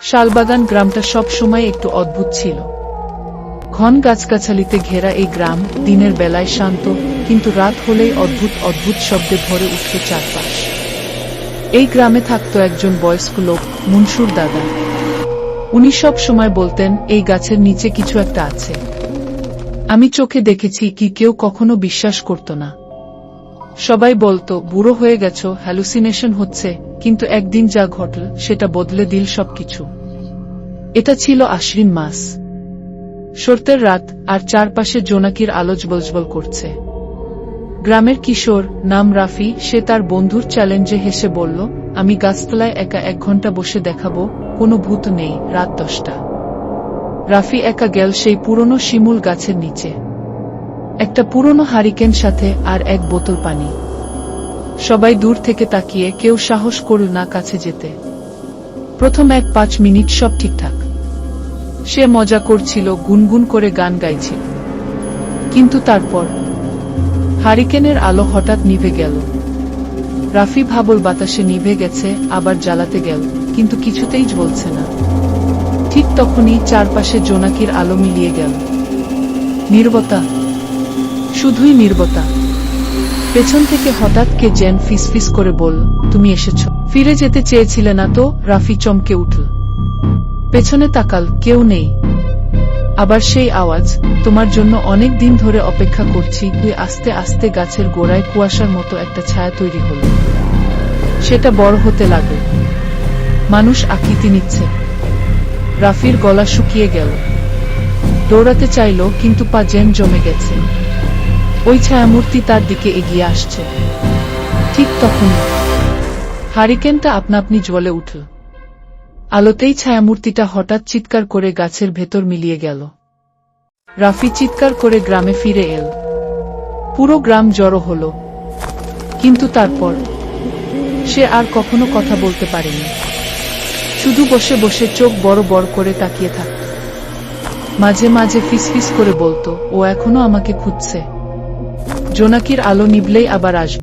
শালবাগান গ্রামটা সব সময় একটু অদ্ভুত ছিল। ঘন গাছগাছালিতে ঘেরা এই গ্রাম দিনের বেলায় শান্ত, কিন্তু রাত হলেই অদ্ভুত অদ্ভুত শব্দে ভরে উঠত চারপাশ। এই গ্রামে থাকত একজন বয়স্ক লোক, মুনসুর দাদা। উনি সব সময় বলতেন, এই গাছের নিচে কিছু একটা আছে। আমি চোখে দেখেছি, কি কেউ কখনো বিশ্বাস করত না। সবাই বলতো, বুড়ো হয়ে গেছো, হ্যালুসিনেশন হচ্ছে, কিন্তু একদিন যা ঘটল সেটা বদলে দিল সবকিছু। এটা ছিল আশ্বিন মাস, শরতের রাত, আর চারপাশে জোনাকির আলো জ্বলজ্বল করছে। গ্রামের কিশোর, নাম রাফি, সে তার বন্ধুর চ্যালেঞ্জে হেসে বলল, আমি গাছতলায় একা 1 ঘন্টা বসে দেখাবো, কোনো ভূত নেই। রাত 10টা। রাফি একা গেল সেই পুরনো শিমুল গাছের নিচে। একটা পুরনো হারিকেন সাথে, আর 1 বোতল পানি। সবাই দূর থেকে তাকিয়ে, কেউ সাহস করল না কাছে যেতে। প্রথম 5 মিনিট সব ঠিকঠাক। সে মজা করছিল, গুনগুন করে গান গাইছিল। কিন্তু তারপর হারিকেনের আলো হঠাৎ নিভে গেল। রাফি ভাবল বাতাসে নিভে গেছে, আবার জ্বালাতে গেল, কিন্তু কিছুতেই জ্বলছে না। ঠিক তখনই চারপাশে জোনাকির আলো মিলিয়ে গেল। নীরবতা, শুধুই নীরবতা। পেছন থেকে হঠাৎ কে যেন ফিসফিস করে বলল, তুমি এসেছ? ফিরে যেতে চেয়েছিলে না তো? রাফি চমকে উঠল। পেছনে তাকাল, কেউ নেই। আবার সেই আওয়াজ, তোমার জন্য অনেক দিন ধরে অপেক্ষা করছি। আস্তে আস্তে গাছের গোড়ায় কুয়াশার মতো একটা ছায়া তৈরি হল। সেটা বড় হতে লাগল। মানুষ আকৃতি নিচ্ছে। রাফির গলা শুকিয়ে গেল। দৌড়াতে চাইল, কিন্তু পা যেন জমে গেছে। ওই ছায়ামূর্তি তার দিকে এগিয়ে আসছে। ঠিক তখনই হারিকেনটা আপনা আপনি জ্বলে উঠল। আলোতেই ছায়ামূর্তিটা হঠাৎ চিৎকার করে গাছের ভেতর মিলিয়ে গেল। রাফি চিৎকার করে গ্রামে ফিরে এল। পুরো গ্রাম জড়ো হল। কিন্তু তারপর সে আর কখনো কথা বলতে পারেনি। শুধু বসে বসে চোখ বড় বড় করে তাকিয়ে থাকত। মাঝে মাঝে ফিসফিস করে বলতো, ও এখনো আমাকে খুঁজছে। জোনাকির আলো নিভলেই আবার আসবে।